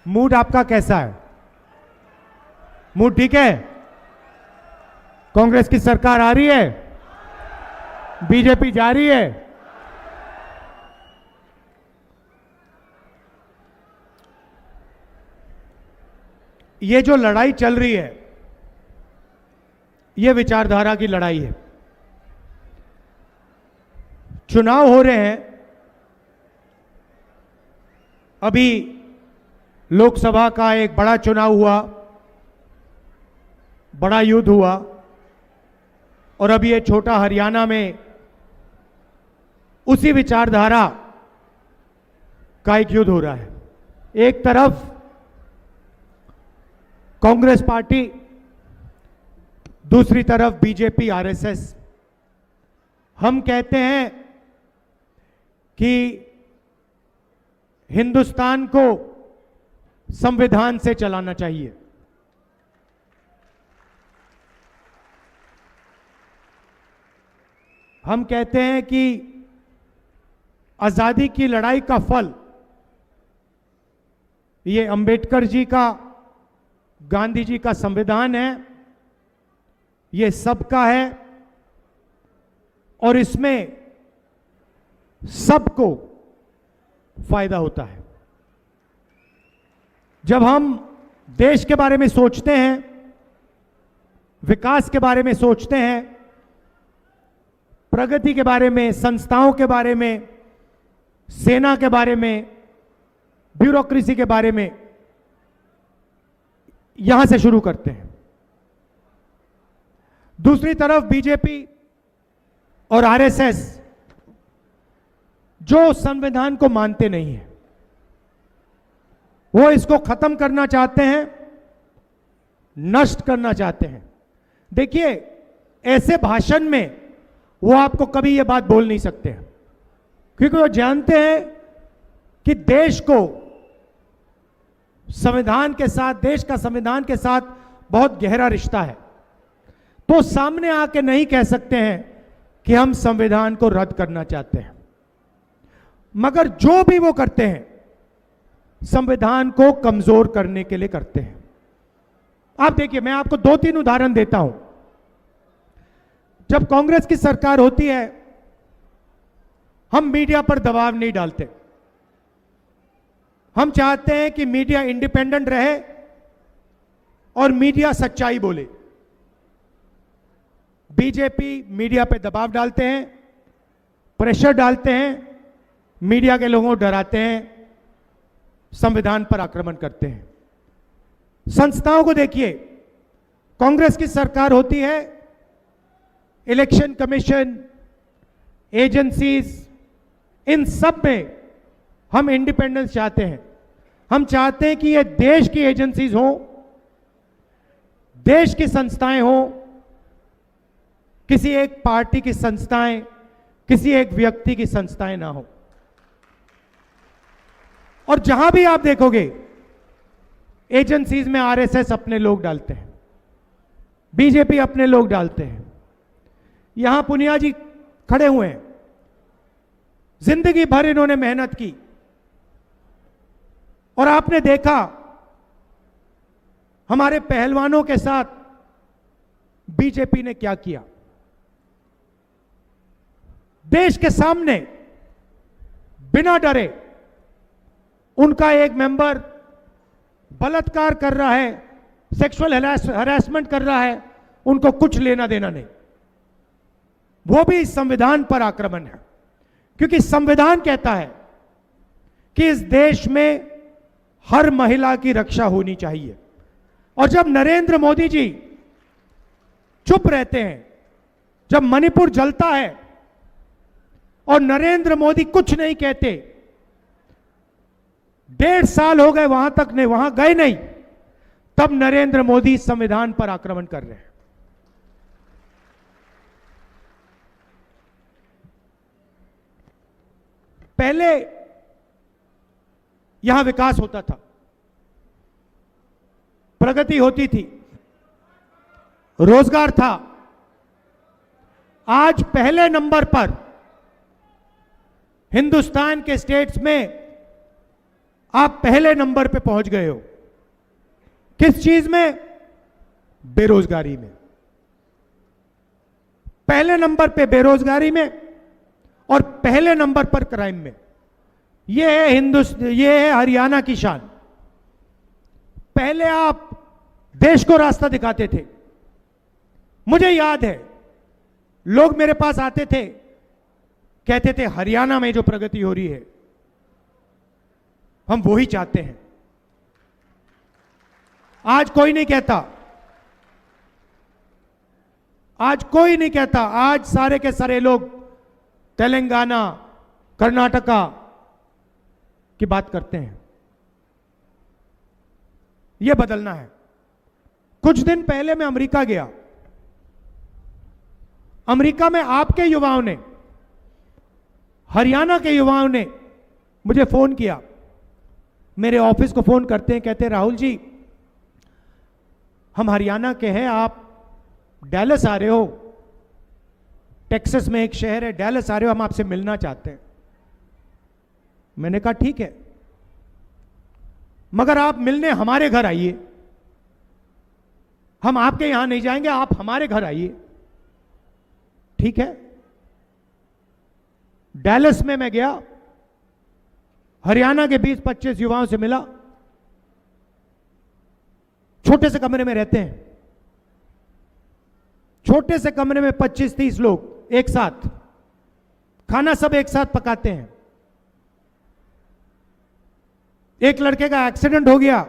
Mood आपका कैसा है? मूड ठीक है? कांग्रेस की सरकार आ रही है, बीजेपी जा रही है। ये जो लड़ाई चल रही है, ये विचारधारा की लड़ाई है। चुनाव हो रहे हैं, अभी लोकसभा का एक बड़ा चुनाव हुआ, बड़ा युद्ध हुआ, और अभी ये छोटा हरियाणा में उसी विचारधारा का एक युद्ध हो रहा है। एक तरफ कांग्रेस पार्टी, दूसरी तरफ बीजेपी आरएसएस। हम कहते हैं कि हिंदुस्तान को संविधान से चलाना चाहिए। हम कहते हैं कि आजादी की लड़ाई का फल ये अंबेडकर जी का, गांधी जी का संविधान है, ये सबका है और इसमें सबको फायदा होता है। जब हम देश के बारे में सोचते हैं, विकास के बारे में सोचते हैं, प्रगति के बारे में, संस्थाओं के बारे में, सेना के बारे में, ब्यूरोक्रेसी के बारे में, यहां से शुरू करते हैं। दूसरी तरफ बीजेपी और आरएसएस जो संविधान को मानते नहीं है, वो इसको खत्म करना चाहते हैं, नष्ट करना चाहते हैं। देखिए, ऐसे भाषण में वो आपको कभी ये बात बोल नहीं सकते हैं, क्योंकि वो जानते हैं कि देश को संविधान के साथ, देश का संविधान के साथ बहुत गहरा रिश्ता है। तो सामने आके नहीं कह सकते हैं कि हम संविधान को रद्द करना चाहते हैं, मगर जो भी वो करते हैं संविधान को कमजोर करने के लिए करते हैं। आप देखिए, मैं आपको 2-3 उदाहरण देता हूं। जब कांग्रेस की सरकार होती है, हम मीडिया पर दबाव नहीं डालते। हम चाहते हैं कि मीडिया इंडिपेंडेंट रहे और मीडिया सच्चाई बोले। बीजेपी मीडिया पे दबाव डालते हैं, प्रेशर डालते हैं, मीडिया के लोगों को डराते हैं, संविधान पर आक्रमण करते हैं। संस्थाओं को देखिए, कांग्रेस की सरकार होती है, इलेक्शन कमीशन, एजेंसीज, इन सब में हम इंडिपेंडेंस चाहते हैं। हम चाहते हैं कि ये देश की एजेंसीज हो, देश की संस्थाएं हो, किसी एक पार्टी की संस्थाएं, किसी एक व्यक्ति की संस्थाएं ना हो। और जहां भी आप देखोगे, एजेंसीज में आरएसएस अपने लोग डालते हैं, बीजेपी अपने लोग डालते हैं। यहां पुनिया जी खड़े हुए हैं, जिंदगी भर इन्होंने मेहनत की, और आपने देखा हमारे पहलवानों के साथ बीजेपी ने क्या किया। देश के सामने बिना डरे उनका एक मेंबर बलात्कार कर रहा है, सेक्सुअल हरासमेंट कर रहा है, उनको कुछ लेना देना नहीं। वो भी संविधान पर आक्रमण है, क्योंकि संविधान कहता है कि इस देश में हर महिला की रक्षा होनी चाहिए। और जब नरेंद्र मोदी जी चुप रहते हैं, जब मणिपुर जलता है और नरेंद्र मोदी कुछ नहीं कहते, 1.5 साल हो गए वहां तक नहीं, वहां गए नहीं, तब नरेंद्र मोदी संविधान पर आक्रमण कर रहे हैं। पहले यहां विकास होता था, प्रगति होती थी, रोजगार था। आज पहले नंबर पर हिंदुस्तान के स्टेट्स में आप पहले नंबर पे पहुंच गए हो। किस चीज में? बेरोजगारी में। पहले नंबर पे बेरोजगारी में और पहले नंबर पर क्राइम में। यह है यह है हरियाणा की शान। पहले आप देश को रास्ता दिखाते थे। मुझे याद है, लोग मेरे पास आते थे, कहते थे हरियाणा में जो प्रगति हो रही है हम वो ही चाहते हैं। आज कोई नहीं कहता, आज कोई नहीं कहता। आज सारे के सारे लोग तेलंगाना, कर्नाटका की बात करते हैं। यह बदलना है। कुछ दिन पहले मैं अमेरिका गया। अमेरिका में आपके युवाओं ने, हरियाणा के युवाओं ने मुझे फोन किया। मेरे ऑफिस को फोन करते हैं, कहते हैं राहुल जी हम हरियाणा के हैं, आप डैलस आ रहे हो, टेक्सास में एक शहर है डैलस आ रहे हो, हम आपसे मिलना चाहते हैं। मैंने कहा ठीक है, मगर आप मिलने हमारे घर आइए। हम आपके यहां नहीं जाएंगे, आप हमारे घर आइए। ठीक है। डैलस में मैं गया, हरियाणा के 20-25 युवाओं से मिला। छोटे से कमरे में रहते हैं, छोटे से कमरे में 25-30 लोग एक साथ, खाना सब एक साथ पकाते हैं। एक लड़के का एक्सीडेंट हो गया,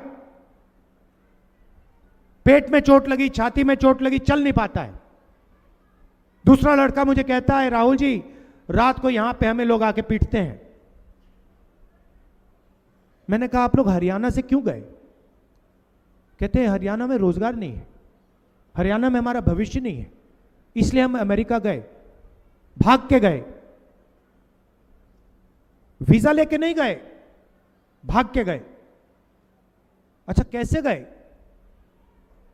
पेट में चोट लगी, छाती में चोट लगी, चल नहीं पाता है। दूसरा लड़का मुझे कहता है राहुल जी रात को यहां पे हमें लोग आके पीटते हैं। मैंने कहा आप लोग हरियाणा से क्यों गए? कहते हैं हरियाणा में रोजगार नहीं है, हरियाणा में हमारा भविष्य नहीं है, इसलिए हम अमेरिका गए, भाग के गए। वीजा लेके नहीं गए, भाग के गए। अच्छा कैसे गए?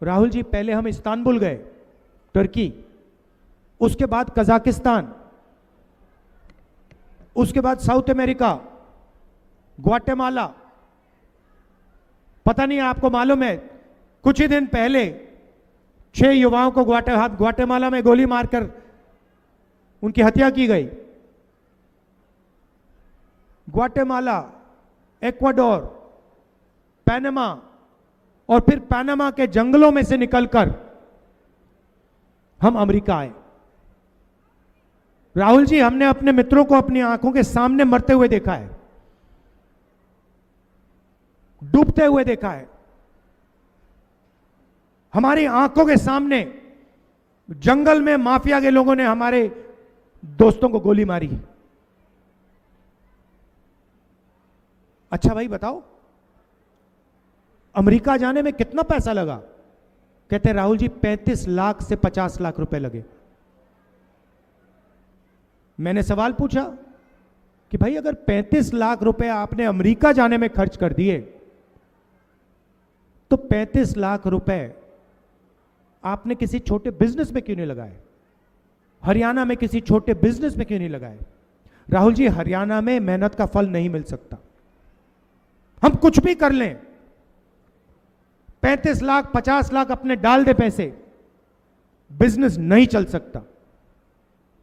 राहुल जी पहले हम इस्तांबुल गए, तुर्की, उसके बाद कजाकिस्तान, उसके बाद साउथ अमेरिका, ग्वाटेमाला। पता नहीं आपको मालूम है, कुछ ही दिन पहले 6 युवाओं को ग्वाटेमाला में गोली मारकर उनकी हत्या की गई। ग्वाटेमाला, इक्वाडोर, पनामा, और फिर पनामा के जंगलों में से निकलकर हम अमेरिका आए। राहुल जी हमने अपने मित्रों को अपनी आंखों के सामने मरते हुए देखा है, डूबते हुए देखा है। हमारी आंखों के सामने जंगल में माफिया के लोगों ने हमारे दोस्तों को गोली मारी। अच्छा भाई बताओ अमेरिका जाने में कितना पैसा लगा? कहते हैं राहुल जी 35 लाख से 50 लाख रुपए लगे। मैंने सवाल पूछा कि भाई अगर 35 लाख रुपए आपने अमेरिका जाने में खर्च कर दिए तो 35 लाख रुपए आपने किसी छोटे बिजनेस में क्यों नहीं लगाए? हरियाणा में किसी छोटे बिजनेस में क्यों नहीं लगाए? राहुल जी हरियाणा में मेहनत का फल नहीं मिल सकता। हम कुछ भी कर लें, 35 लाख 50 लाख अपने डाल दे पैसे, बिजनेस नहीं चल सकता।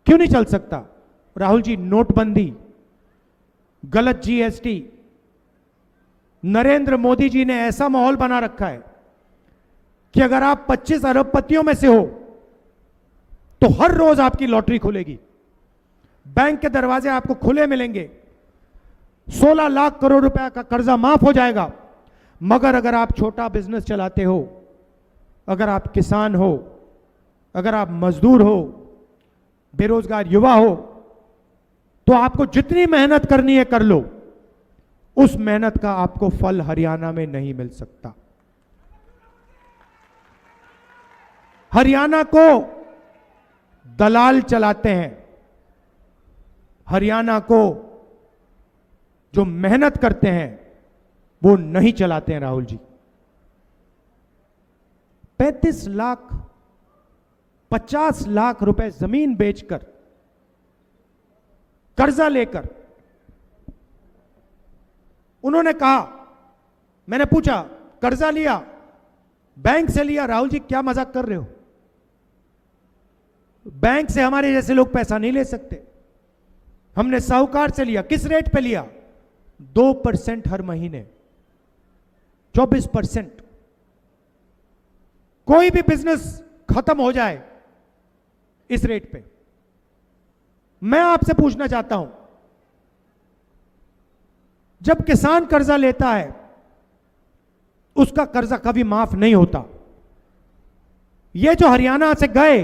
क्यों नहीं चल सकता? राहुल जी नोटबंदी, गलत जीएसटी, नरेंद्र मोदी जी ने ऐसा माहौल बना रखा है कि अगर आप 25 अरबपतियों में से हो तो हर रोज आपकी लॉटरी खुलेगी, बैंक के दरवाजे आपको खुले मिलेंगे, 16 लाख करोड़ रुपए का कर्जा माफ हो जाएगा। मगर अगर आप छोटा बिजनेस चलाते हो, अगर आप किसान हो, अगर आप मजदूर हो, बेरोजगार युवा हो, तो आपको जितनी मेहनत करनी है कर लो, उस मेहनत का आपको फल हरियाणा में नहीं मिल सकता। हरियाणा को दलाल चलाते हैं, हरियाणा को जो मेहनत करते हैं वो नहीं चलाते हैं। राहुल जी 35 लाख 50 लाख रुपए जमीन बेचकर, कर्जा लेकर उन्होंने कहा मैंने पूछा, कर्जा लिया, बैंक से लिया? राहुल जी क्या मजाक कर रहे हो, बैंक से हमारे जैसे लोग पैसा नहीं ले सकते, हमने साहूकार से लिया। किस रेट पे लिया? 2% हर महीने, 24%। कोई भी बिजनेस खत्म हो जाए इस रेट पे। मैं आपसे पूछना चाहता हूं, जब किसान कर्जा लेता है उसका कर्जा कभी माफ नहीं होता। ये जो हरियाणा से गए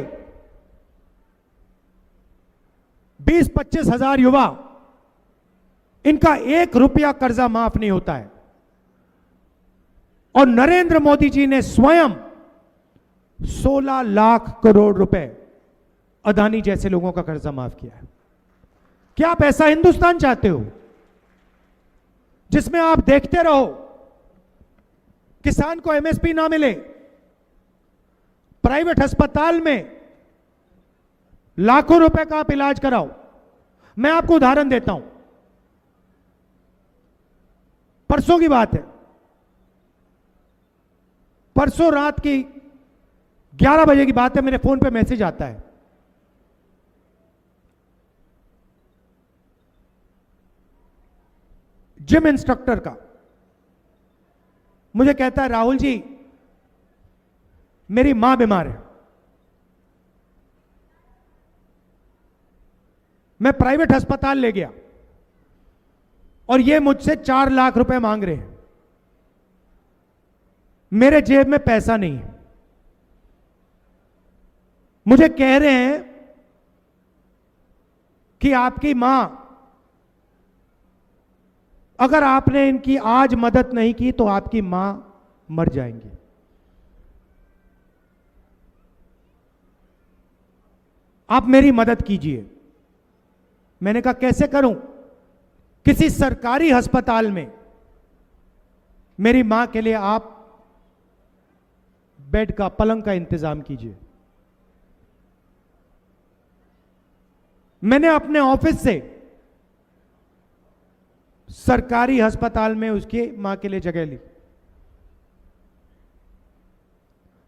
20-25 हजार युवा, इनका 1 रुपया कर्जा माफ नहीं होता है। और नरेंद्र मोदी जी ने स्वयं 16 लाख करोड़ रुपए अदानी जैसे लोगों का कर्जा माफ किया है। क्या आप ऐसा हिंदुस्तान चाहते हो जिसमें आप देखते रहो किसान को एमएसपी ना मिले, प्राइवेट अस्पताल में लाखों रुपए का आप इलाज कराओ? मैं आपको उदाहरण देता हूं, परसों की बात है, परसों रात की 11 बजे की बात है, मेरे फोन पे मैसेज आता है, जिम इंस्ट्रक्टर का। मुझे कहता है, राहुल जी मेरी मां बीमार है, मैं प्राइवेट अस्पताल ले गया और ये मुझसे 4 लाख रुपए मांग रहे हैं, मेरे जेब में पैसा नहीं है। मुझे कह रहे हैं कि आपकी मां, अगर आपने इनकी आज मदद नहीं की तो आपकी मां मर जाएंगी। आप मेरी मदद कीजिए। मैंने कहा कैसे करूं? किसी सरकारी अस्पताल में मेरी मां के लिए आप बेड का, पलंग का इंतजाम कीजिए। मैंने अपने ऑफिस से सरकारी अस्पताल में उसकी मां के लिए जगह ली।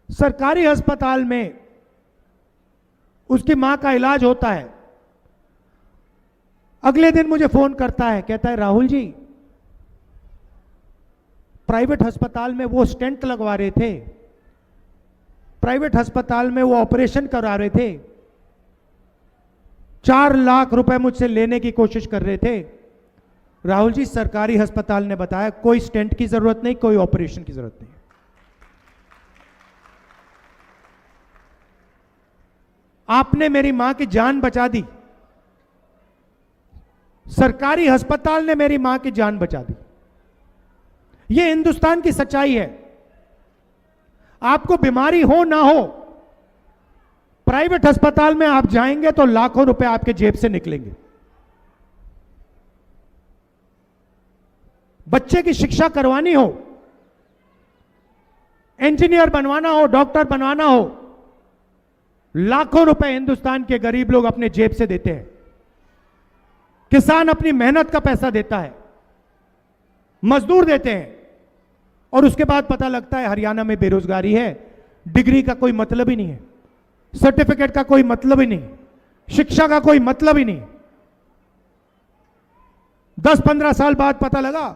सरकारी अस्पताल में उसकी मां का इलाज होता है। अगले दिन मुझे फोन करता है, कहता है राहुल जी प्राइवेट अस्पताल में वो स्टेंट लगवा रहे थे, प्राइवेट अस्पताल में वो ऑपरेशन करा रहे थे, 4 लाख रुपए मुझसे लेने की कोशिश कर रहे थे। राहुल जी सरकारी अस्पताल ने बताया कोई स्टेंट की जरूरत नहीं, कोई ऑपरेशन की जरूरत नहीं। आपने मेरी मां की जान बचा दी, सरकारी अस्पताल ने मेरी मां की जान बचा दी। यह हिंदुस्तान की सच्चाई है। आपको बीमारी हो ना हो, प्राइवेट अस्पताल में आप जाएंगे तो लाखों रुपए आपके जेब से निकलेंगे। बच्चे की शिक्षा करवानी हो, इंजीनियर बनवाना हो, डॉक्टर बनवाना हो, लाखों रुपए हिंदुस्तान के गरीब लोग अपने जेब से देते हैं। किसान अपनी मेहनत का पैसा देता है, मजदूर देते हैं, और उसके बाद पता लगता है हरियाणा में बेरोजगारी है, डिग्री का कोई मतलब ही नहीं है, सर्टिफिकेट का कोई मतलब ही नहीं, शिक्षा का कोई मतलब ही नहीं। 10-15 साल बाद पता लगा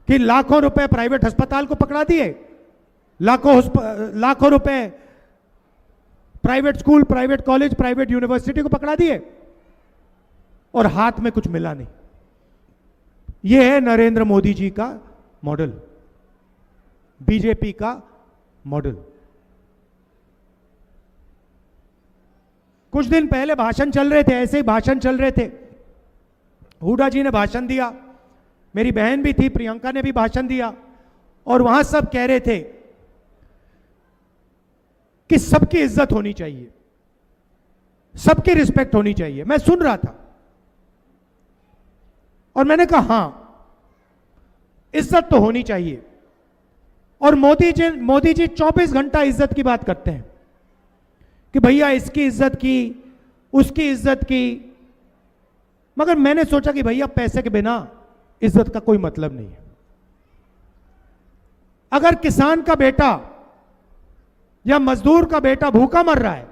कि लाखों रुपए प्राइवेट अस्पताल को पकड़ा दिए, लाखों रुपए private school, private college, private university को पकड़ा दिए, और हाथ में कुछ मिला नहीं। यह है नरेंद्र मोदी जी का मॉडल, बीजेपी का मॉडल। कुछ दिन पहले भाषण चल रहे थे, ऐसे ही भाषण चल रहे थे, हुड्डा जी ने भाषण दिया, मेरी बहन भी थी, प्रियंका ने भी भाषण दिया, और वहां सब कह रहे थे कि सबकी इज्जत होनी चाहिए, सबकी रिस्पेक्ट होनी चाहिए। मैं सुन रहा था और मैंने कहा हां, इज्जत तो होनी चाहिए। और मोदी जी 24 घंटा इज्जत की बात करते हैं कि भैया इसकी इज्जत की, उसकी इज्जत की, मगर मैंने सोचा कि भैया पैसे के बिना इज्जत का कोई मतलब नहीं है। अगर किसान का बेटा या मजदूर का बेटा भूखा मर रहा है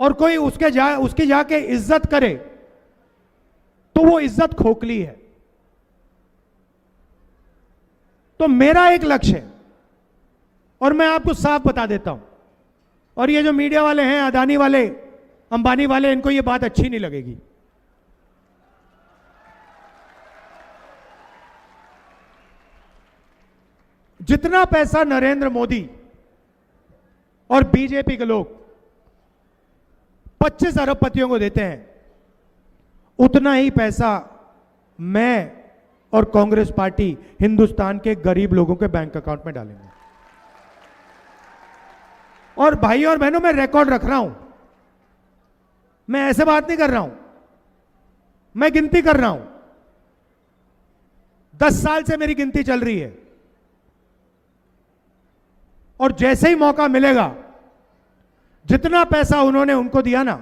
और कोई उसकी जाके इज्जत करे, तो वो इज्जत खोखली है। तो मेरा एक लक्ष्य है, और मैं आपको साफ बता देता हूं, और ये जो मीडिया वाले हैं, अदानी वाले, अंबानी वाले, इनको ये बात अच्छी नहीं लगेगी। जितना पैसा नरेंद्र मोदी और बीजेपी के लोग 25 अरबपतियों को देते हैं, उतना ही पैसा मैं और कांग्रेस पार्टी हिंदुस्तान के गरीब लोगों के बैंक अकाउंट में डालेंगे। और भाइयों और बहनों, मैं रिकॉर्ड रख रहा हूं, मैं ऐसे बात नहीं कर रहा हूं, मैं गिनती कर रहा हूं। 10 साल से मेरी गिनती चल रही है, और जैसे ही मौका मिलेगा, जितना पैसा उन्होंने उनको दिया ना,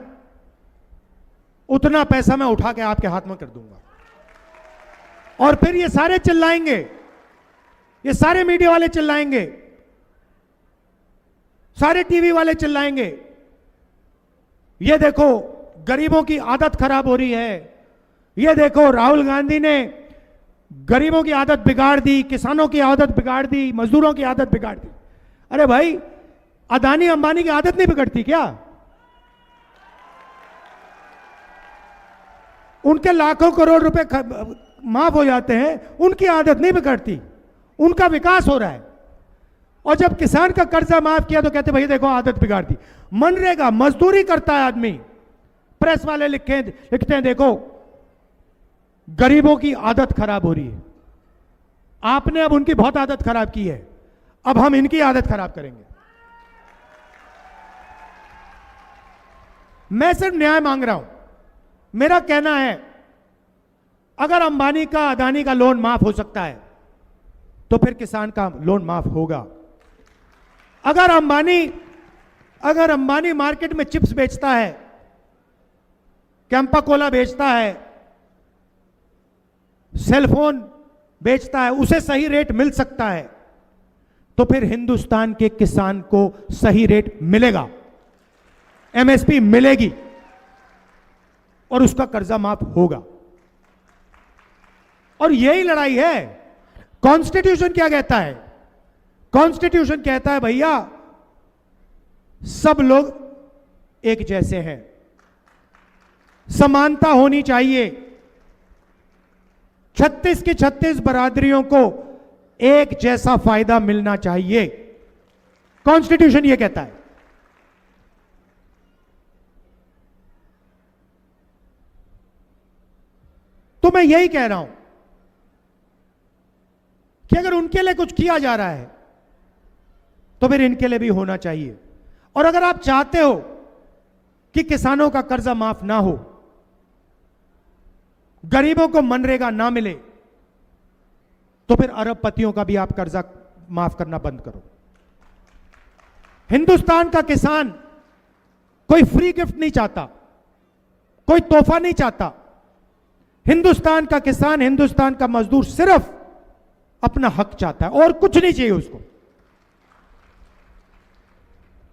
उतना पैसा मैं उठा के आपके हाथ में कर दूंगा। और फिर ये सारे चिल्लाएंगे, ये सारे मीडिया वाले चिल्लाएंगे, सारे टीवी वाले चिल्लाएंगे, ये देखो गरीबों की आदत खराब हो रही है, ये देखो राहुल गांधी ने गरीबों की आदत बिगाड़ दी, किसानों की आदत बिगाड़ दी, मजदूरों की आदत बिगाड़ दी। अरे भाई, अदानी अंबानी की आदत नहीं बिगड़ती क्या? उनके लाखों करोड़ रुपए माफ हो जाते हैं, उनकी आदत नहीं बिगड़ती, उनका विकास हो रहा है। और जब किसान का कर्जा माफ किया तो कहते भाई देखो आदत बिगाड़ दी। मनरेगा, मजदूरी करता है आदमी, प्रेस वाले लिखते हैं देखो गरीबों की आदत खराब हो रही है। आपने अब उनकी बहुत आदत खराब की है, अब हम इनकी आदत खराब करेंगे। मैं सिर्फ न्याय मांग रहा हूं। मेरा कहना है, अगर अंबानी का, अदानी का लोन माफ हो सकता है, तो फिर किसान का लोन माफ होगा। अगर अंबानी मार्केट में चिप्स बेचता है, कैंपा कोला बेचता है, सेलफोन बेचता है, उसे सही रेट मिल सकता है, तो फिर हिंदुस्तान के किसान को सही रेट मिलेगा, एमएसपी मिलेगी, और उसका कर्जा माफ होगा। और यही लड़ाई है। कॉन्स्टिट्यूशन क्या कहता है? कॉन्स्टिट्यूशन कहता है भैया सब लोग एक जैसे हैं, समानता होनी चाहिए, 36 की 36 बरादरियों को एक जैसा फायदा मिलना चाहिए। कॉन्स्टिट्यूशन यह कहता है। तो मैं यही कह रहा हूं कि अगर उनके लिए कुछ किया जा रहा है, तो फिर इनके लिए भी होना चाहिए। और अगर आप चाहते हो कि किसानों का कर्जा माफ ना हो, गरीबों को मनरेगा ना मिले, तो फिर अरबपतियों का भी आप कर्जा माफ करना बंद करो। हिंदुस्तान का किसान कोई फ्री गिफ्ट नहीं चाहता, कोई तोहफा नहीं चाहता। हिंदुस्तान का किसान, हिंदुस्तान का मजदूर सिर्फ अपना हक चाहता है, और कुछ नहीं चाहिए उसको,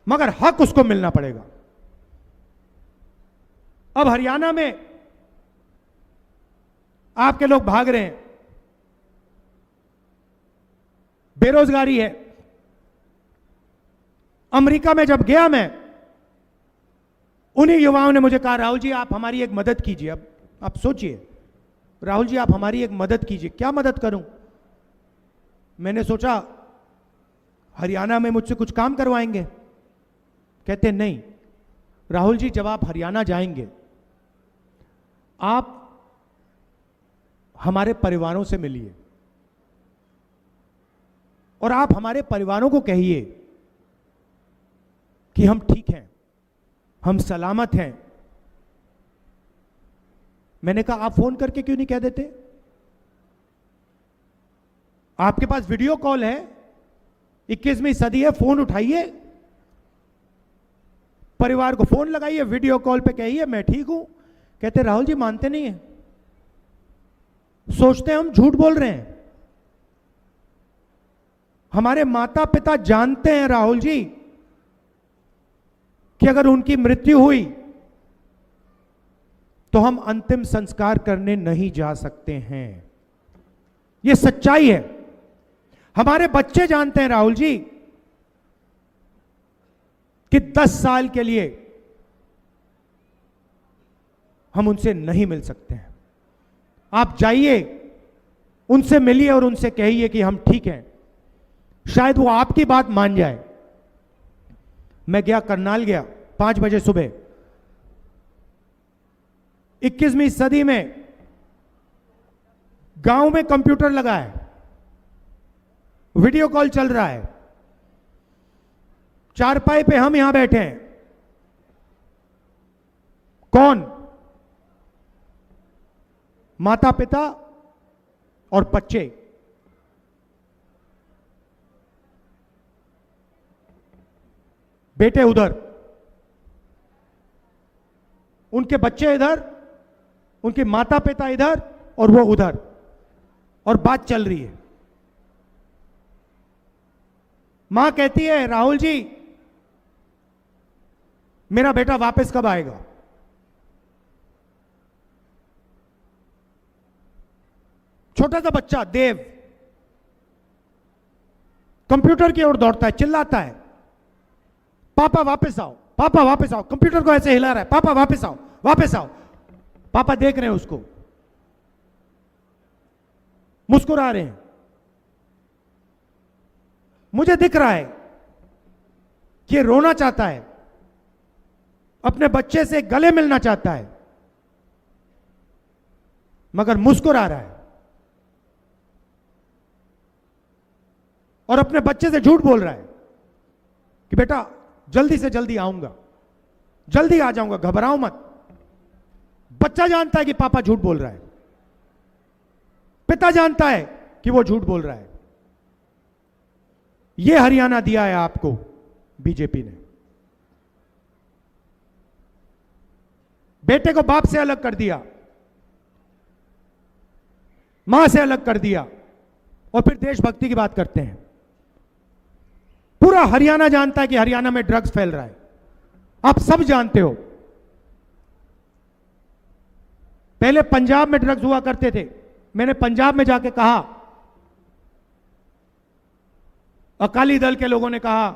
मगर हक उसको मिलना पड़ेगा। अब हरियाणा में आपके लोग भाग रहे हैं, बेरोजगारी है। अमेरिका में जब गया मैं, उन्हीं युवाओं ने मुझे कहा राहुल जी आप हमारी एक मदद कीजिए। अब आप सोचिए, राहुल जी आप हमारी एक मदद कीजिए। क्या मदद करूं? मैंने सोचा हरियाणा में मुझसे कुछ काम करवाएंगे। कहते नहीं राहुल जी, जब आप हरियाणा जाएंगे, आप हमारे परिवारों से मिलिए, और आप हमारे परिवारों को कहिए कि हम ठीक हैं, हम सलामत हैं। मैंने कहा आप फोन करके क्यों नहीं कह देते? आपके पास वीडियो कॉल है, 21वीं सदी है, फोन उठाइए, परिवार को फोन लगाइए, वीडियो कॉल पे कहिए मैं ठीक हूं। कहते राहुल जी मानते नहीं है, सोचते हम झूठ बोल रहे हैं। हमारे माता पिता जानते हैं राहुल जी कि अगर उनकी मृत्यु हुई तो हम अंतिम संस्कार करने नहीं जा सकते हैं। यह सच्चाई है। हमारे बच्चे जानते हैं राहुल जी कि 10 साल के लिए हम उनसे नहीं मिल सकते हैं। आप जाइए, उनसे मिलिए और उनसे कहिए कि हम ठीक हैं। शायद वो आपकी बात मान जाए। मैं गया, करनाल गया 5 बजे सुबह। 21वीं सदी में गांव में कंप्यूटर लगा है, वीडियो कॉल चल रहा है, चारपाई पे हम यहां बैठे हैं। कौन? माता पिता और बच्चे। बेटे उधर, उनके बच्चे इधर, उनके माता पिता इधर और वो उधर, और बात चल रही है। मां कहती है, राहुल जी मेरा बेटा वापस कब आएगा? छोटा सा बच्चा देव कंप्यूटर की ओर दौड़ता है, चिल्लाता है, पापा वापस आओ, पापा वापस आओ। कंप्यूटर को ऐसे हिला रहा है, पापा वापस आओ, वापस आओ। पापा देख रहे हैं उसको, मुस्कुरा रहे हैं। मुझे दिख रहा है कि ये रोना चाहता है, अपने बच्चे से गले मिलना चाहता है, मगर मुस्कुरा रहा है और अपने बच्चे से झूठ बोल रहा है कि बेटा जल्दी से जल्दी आऊंगा, जल्दी आ जाऊंगा, घबराओ मत। बच्चा जानता है कि पापा झूठ बोल रहा है, पिता जानता है कि वो झूठ बोल रहा है। ये हरियाणा दिया है आपको बीजेपी ने। बेटे को बाप से अलग कर दिया, मां से अलग कर दिया, और फिर देशभक्ति की बात करते हैं। पूरा हरियाणा जानता है कि हरियाणा में ड्रग्स फैल रहा है। आप सब जानते हो। पहले पंजाब में ड्रग्स हुआ करते थे। मैंने पंजाब में जाके कहा, अकाली दल के लोगों ने कहा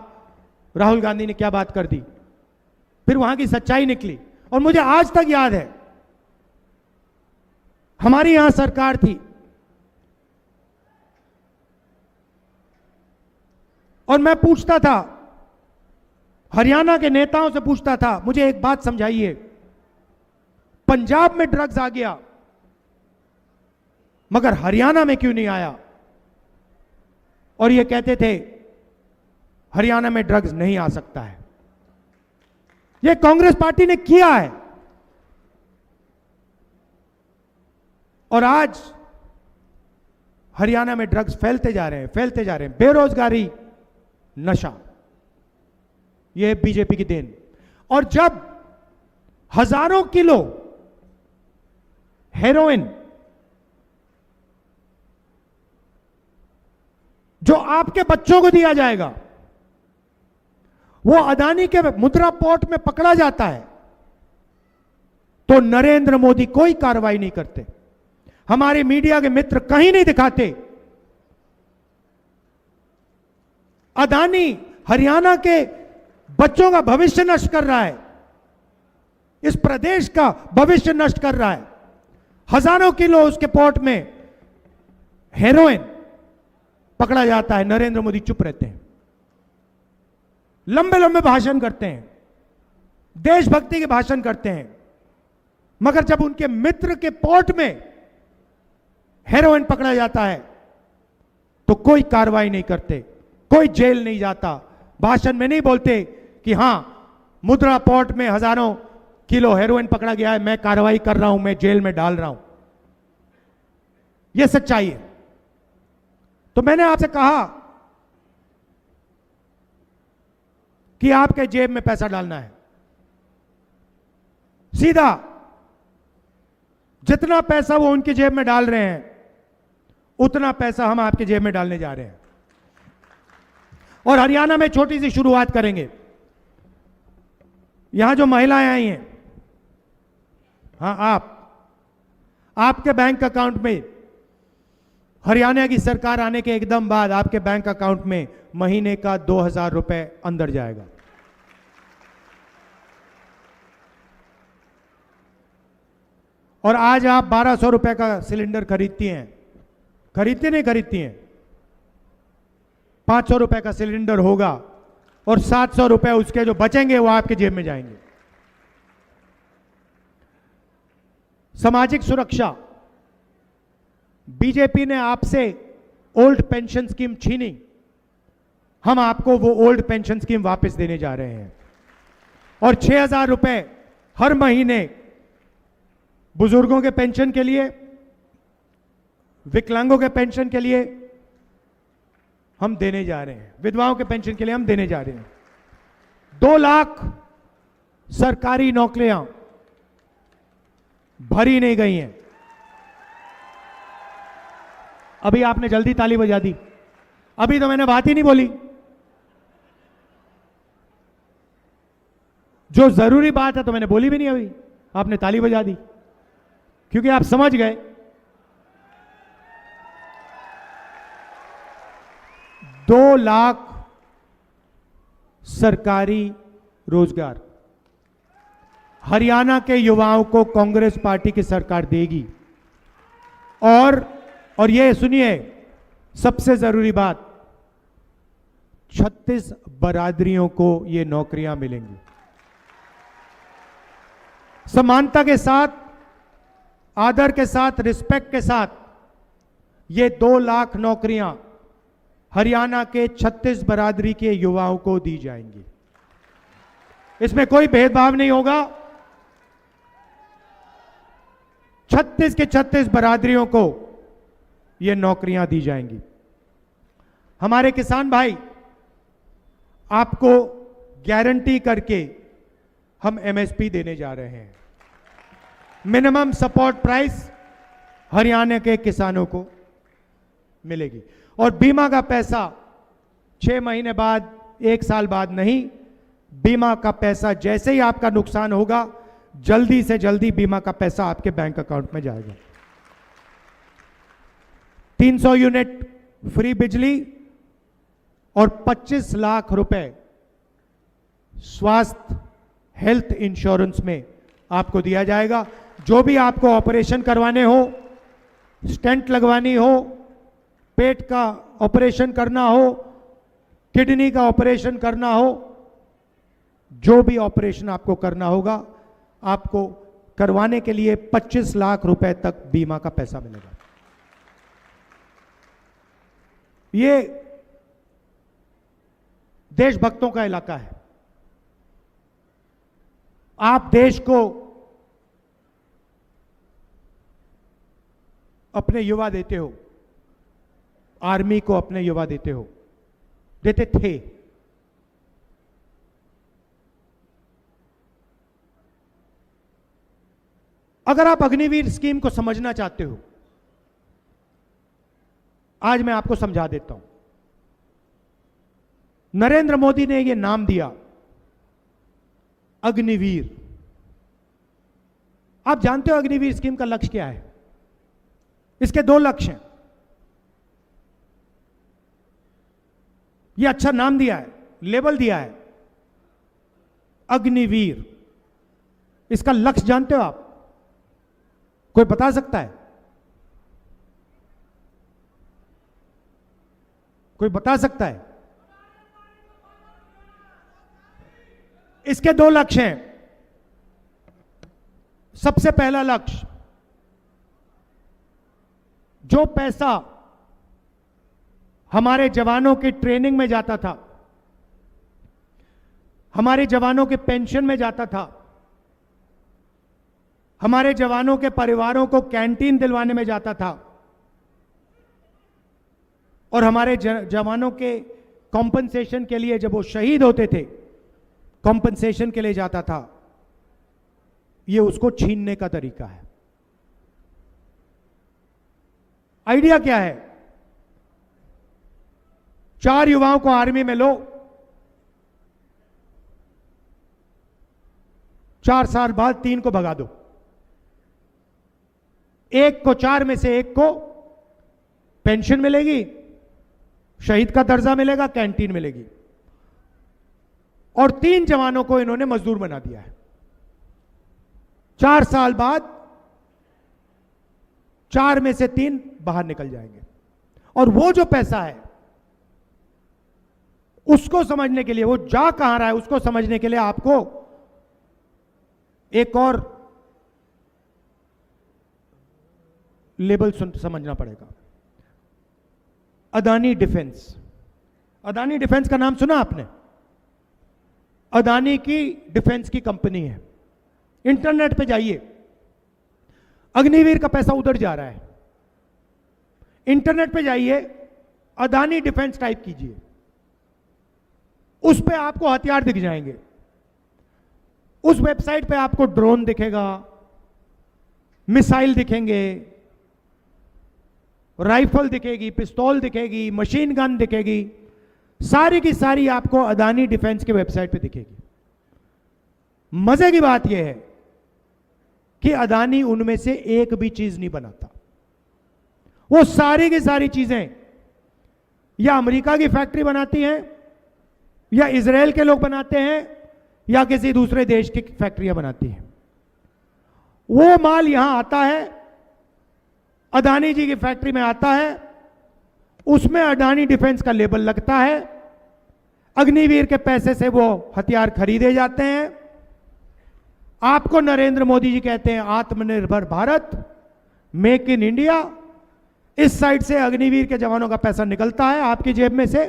राहुल गांधी ने क्या बात कर दी। फिर वहां की सच्चाई निकली और मुझे आज तक याद है, हमारी यहां सरकार थी और मैं पूछता था, हरियाणा के नेताओं से पूछता था, मुझे एक बात समझाइए, पंजाब में ड्रग्स आ गया मगर हरियाणा में क्यों नहीं आया? और ये कहते थे हरियाणा में ड्रग्स नहीं आ सकता है। ये कांग्रेस पार्टी ने किया है। और आज हरियाणा में ड्रग्स फैलते जा रहे हैं, फैलते जा रहे हैं। बेरोजगारी, नशा, यह बीजेपी की देन। और जब हजारों किलो हेरोइन जो आपके बच्चों को दिया जाएगा वो अदानी के मुद्रा पोर्ट में पकड़ा जाता है तो नरेंद्र मोदी कोई कार्रवाई नहीं करते। हमारे मीडिया के मित्र कहीं नहीं दिखाते। अदानी हरियाणा के बच्चों का भविष्य नष्ट कर रहा है, इस प्रदेश का भविष्य नष्ट कर रहा है। हजारों किलो उसके पोर्ट में हेरोइन पकड़ा जाता है, नरेंद्र मोदी चुप रहते हैं, लंबे लंबे भाषण करते हैं, देशभक्ति के भाषण करते हैं, मगर जब उनके मित्र के पोर्ट में हेरोइन पकड़ा जाता है तो कोई कार्रवाई नहीं करते, कोई जेल नहीं जाता। भाषण में नहीं बोलते कि हां मुद्रा पोर्ट में हजारों किलो हेरोइन पकड़ा गया है, मैं कार्रवाई कर रहा हूं, मैं जेल में डाल रहा हूं। यह सच्चाई है। तो मैंने आपसे कहा कि आपके जेब में पैसा डालना है, सीधा जितना पैसा वो उनकी जेब में डाल रहे हैं उतना पैसा हम आपकी जेब में डालने जा रहे हैं। और हरियाणा में छोटी सी शुरुआत करेंगे। यहां जो महिलाएं आई हैं, हाँ आपके बैंक अकाउंट में हरियाणा की सरकार आने के एकदम बाद आपके बैंक अकाउंट में महीने का 2,000 रुपए अंदर जाएगा। और आज आप 1,200 रुपए का सिलेंडर खरीदती नहीं खरीदती हैं? 500 रुपए का सिलेंडर होगा और 700 रुपए उसके जो बचेंगे वो आपके जेब में जाएंगे। सामाजिक सुरक्षा, बीजेपी ने आपसे ओल्ड पेंशन स्कीम छीनी, हम आपको वो ओल्ड पेंशन स्कीम वापस देने जा रहे हैं। और 6,000 रुपए हर महीने बुजुर्गों के पेंशन के लिए, विकलांगों के पेंशन के लिए हम देने जा रहे हैं, विधवाओं के पेंशन के लिए हम देने जा रहे हैं। 2 लाख सरकारी नौकरियां भरी नहीं गई हैं। अभी आपने जल्दी ताली बजा दी, अभी तो मैंने बात ही नहीं बोली। जो जरूरी बात है तो मैंने बोली भी नहीं, अभी आपने ताली बजा दी, क्योंकि आप समझ गए 2 लाख सरकारी रोजगार हरियाणा के युवाओं को कांग्रेस पार्टी की सरकार देगी। और ये सुनिए, सबसे जरूरी बात, 36 बरादरियों को ये नौकरियां मिलेंगी। समानता के साथ, आदर के साथ, रिस्पेक्ट के साथ ये 2 लाख नौकरियां हरियाणा के 36 बरादरी के युवाओं को दी जाएंगी। इसमें कोई भेदभाव नहीं होगा। 36 के 36 बरादरियों को ये नौकरियां दी जाएंगी। हमारे किसान भाई, आपको गारंटी करके हम एमएसपी देने जा रहे हैं। मिनिमम सपोर्ट प्राइस हरियाणा के किसानों को मिलेगी। और बीमा का पैसा 6 महीने बाद, 1 साल बाद नहीं, बीमा का पैसा जैसे ही आपका नुकसान होगा, जल्दी से जल्दी बीमा का पैसा आपके बैंक अकाउंट में जाएगा। 300 यूनिट फ्री बिजली और 25 लाख रुपए स्वास्थ्य हेल्थ इंश्योरेंस में आपको दिया जाएगा। जो भी आपको ऑपरेशन करवाने हो, स्टेंट लगवानी हो, पेट का ऑपरेशन करना हो, किडनी का ऑपरेशन करना हो, जो भी ऑपरेशन आपको करना होगा, आपको करवाने के लिए 25 लाख रुपए तक बीमा का पैसा मिलेगा। ये देशभक्तों का इलाका है। आप देश को अपने युवा देते हो, आर्मी को अपने युवा देते हो, देते थे। अगर आप अग्निवीर स्कीम को समझना चाहते हो, आज मैं आपको समझा देता हूं। नरेंद्र मोदी ने यह नाम दिया अग्निवीर। आप जानते हो अग्निवीर स्कीम का लक्ष्य क्या है? इसके 2 लक्ष्य हैं। यह अच्छा नाम दिया है, लेबल दिया है, अग्निवीर। इसका लक्ष्य जानते हो आप? कोई बता सकता है? कोई बता सकता है? इसके 2 लक्ष्य हैं। सबसे पहला लक्ष्य, जो पैसा हमारे जवानों की ट्रेनिंग में जाता था, हमारे जवानों के पेंशन में जाता था, हमारे जवानों के परिवारों को कैंटीन दिलवाने में जाता था, और हमारे जवानों के कॉम्पनसेशन के लिए, जब वो शहीद होते थे, कॉम्पनसेशन के लिए जाता था, ये उसको छीनने का तरीका है। आइडिया क्या है? 4 युवाओं को आर्मी में लो, 4 साल बाद 3 को भगा दो, एक को 4 में से एक को पेंशन मिलेगी, शहीद का दर्जा मिलेगा, कैंटीन मिलेगी, और 3 जवानों को इन्होंने मजदूर बना दिया है। 4 साल बाद 4 में से 3 बाहर निकल जाएंगे, और वो जो पैसा है उसको समझने के लिए, वो जा कहां रहा है उसको समझने के लिए आपको एक और लेबल समझना पड़ेगा। अदानी डिफेंस। अदानी डिफेंस का नाम सुना आपने? अदानी की डिफेंस की कंपनी है। इंटरनेट पे जाइए, अग्निवीर का पैसा उधर जा रहा है। इंटरनेट पे जाइए, अदानी डिफेंस टाइप कीजिए, उस पे आपको हथियार दिख जाएंगे। उस वेबसाइट पे आपको ड्रोन दिखेगा, मिसाइल दिखेंगे, राइफल दिखेगी, पिस्तौल दिखेगी, मशीन गन दिखेगी, सारी की सारी आपको अदानी डिफेंस की वेबसाइट पे दिखेगी। मजे की बात यह है कि अदानी उनमें से एक भी चीज नहीं बनाता। वो सारी की सारी चीजें या अमेरिका की फैक्ट्री बनाती हैं, या इजराइल के लोग बनाते हैं, या किसी दूसरे देश की फैक्ट्रियां बनाती हैं। वो माल यहां आता है, अदानी जी की फैक्ट्री में आता है, उसमें अडानी डिफेंस का लेबल लगता है, अग्निवीर के पैसे से वो हथियार खरीदे जाते हैं। आपको नरेंद्र मोदी जी कहते हैं आत्मनिर्भर भारत, मेक इन इंडिया। इस साइड से अग्निवीर के जवानों का पैसा निकलता है आपकी जेब में से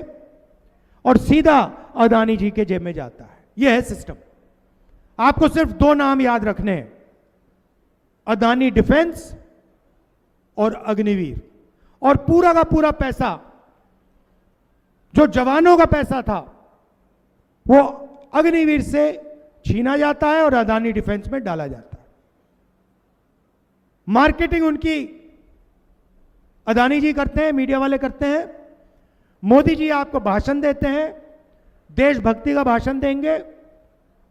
और सीधा अदानी जी के जेब में जाता है। यह है सिस्टम। आपको सिर्फ 2 नाम याद रखने हैं, अदानी डिफेंस और अग्निवीर। और पूरा का पूरा पैसा जो जवानों का पैसा था वो अग्निवीर से छीना जाता है और अदानी डिफेंस में डाला जाता है। मार्केटिंग उनकी अदानी जी करते हैं, मीडिया वाले करते हैं। मोदी जी आपको भाषण देते हैं, देशभक्ति का भाषण देंगे,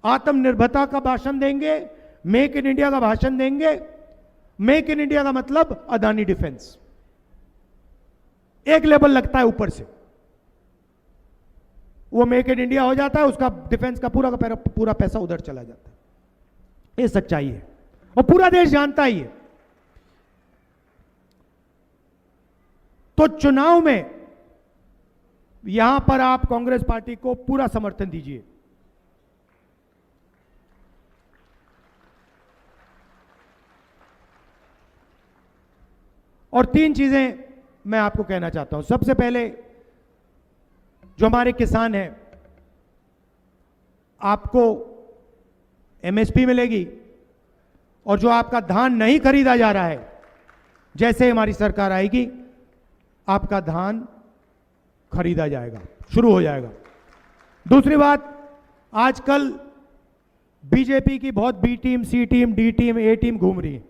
आत्मनिर्भरता का भाषण देंगे, मेक इन इंडिया का भाषण देंगे। मेक इन इंडिया का मतलब अदानी डिफेंस, एक लेवल लगता है ऊपर से, वो मेक इन इंडिया हो जाता है, उसका डिफेंस का पूरा पैसा उधर चला जाता है। ये सच्चाई है और पूरा देश जानता ही है। तो चुनाव में यहां पर आप कांग्रेस पार्टी को पूरा समर्थन दीजिए। और 3 चीजें मैं आपको कहना चाहता हूं। सबसे पहले, जो हमारे किसान हैं, आपको एमएसपी मिलेगी, और जो आपका धान नहीं खरीदा जा रहा है, जैसे हमारी सरकार आएगी आपका धान खरीदा जाएगा, शुरू हो जाएगा। दूसरी बात, आजकल बीजेपी की बहुत बी टीम, सी टीम, डी टीम, ए टीम घूम रही है।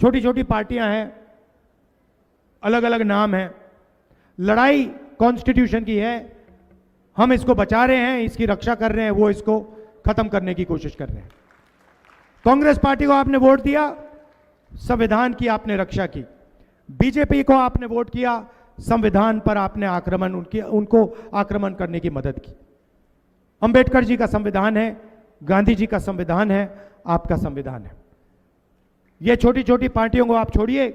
छोटी छोटी पार्टियां हैं, अलग अलग नाम हैं। लड़ाई कॉन्स्टिट्यूशन की है, हम इसको बचा रहे हैं, इसकी रक्षा कर रहे हैं, वो इसको खत्म करने की कोशिश कर रहे हैं। कांग्रेस पार्टी को आपने वोट दिया, संविधान की आपने रक्षा की। बीजेपी को आपने वोट किया, संविधान पर आपने उनको आक्रमण करने की मदद की। अंबेडकर जी का संविधान है, गांधी जी का संविधान है, आपका संविधान है। ये छोटी छोटी पार्टियों को आप छोड़िए,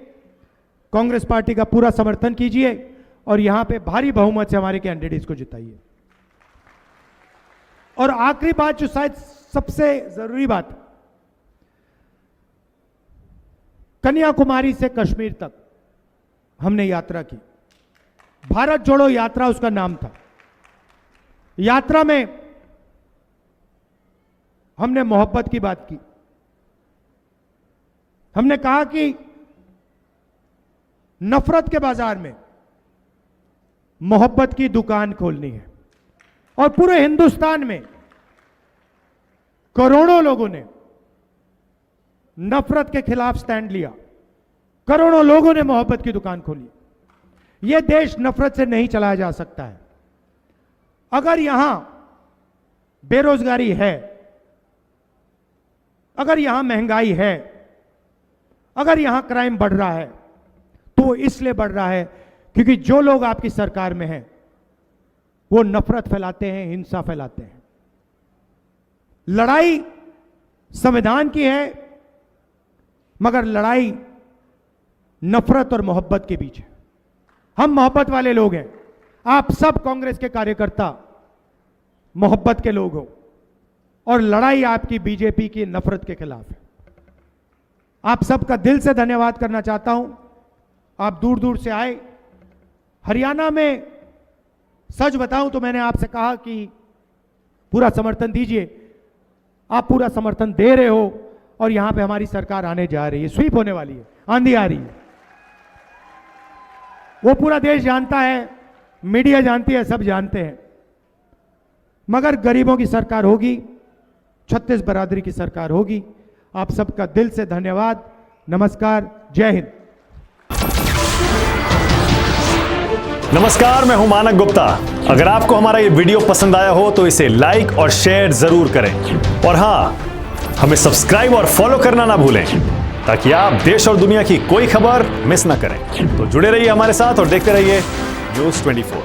कांग्रेस पार्टी का पूरा समर्थन कीजिए और यहां पे भारी बहुमत से हमारे कैंडिडेट्स को जिताइए। और आखिरी बात, जो शायद सबसे जरूरी बात, कन्याकुमारी से कश्मीर तक हमने यात्रा की। भारत जोड़ो यात्रा उसका नाम था। यात्रा में हमने मोहब्बत की बात की। हमने कहा कि नफरत के बाजार में मोहब्बत की दुकान खोलनी है। और पूरे हिंदुस्तान में करोड़ों लोगों ने नफरत के खिलाफ स्टैंड लिया, करोड़ों लोगों ने मोहब्बत की दुकान खोली। यह देश नफरत से नहीं चलाया जा सकता है। अगर यहां बेरोजगारी है, अगर यहां महंगाई है, अगर यहां क्राइम बढ़ रहा है, तो वो इसलिए बढ़ रहा है क्योंकि जो लोग आपकी सरकार में हैं वो नफरत फैलाते हैं, हिंसा फैलाते हैं। लड़ाई संविधान की है, मगर लड़ाई नफरत और मोहब्बत के बीच है। हम मोहब्बत वाले लोग हैं। आप सब कांग्रेस के कार्यकर्ता मोहब्बत के लोग हो और लड़ाई आपकी बीजेपी की नफरत के खिलाफ है। आप सबका दिल से धन्यवाद करना चाहता हूं। आप दूर दूर से आए। हरियाणा में सच बताऊं तो मैंने आपसे कहा कि पूरा समर्थन दीजिए। आप पूरा समर्थन दे रहे हो और यहां पे हमारी सरकार आने जा रही है, स्वीप होने वाली है, आंधी आ रही है। वो पूरा देश जानता है, मीडिया जानती है, सब जानते हैं। मगर गरीबों की सरकार होगी, छत्तीस बरादरी की सरकार होगी। आप सबका दिल से धन्यवाद। नमस्कार, जय हिंद। नमस्कार, मैं हूं मानक गुप्ता। अगर आपको हमारा ये वीडियो पसंद आया हो तो इसे लाइक और शेयर जरूर करें और हां, हमें सब्सक्राइब और फॉलो करना ना भूलें ताकि आप देश और दुनिया की कोई खबर मिस ना करें। तो जुड़े रहिए हमारे साथ और देखते रहिए न्यूज़ 24।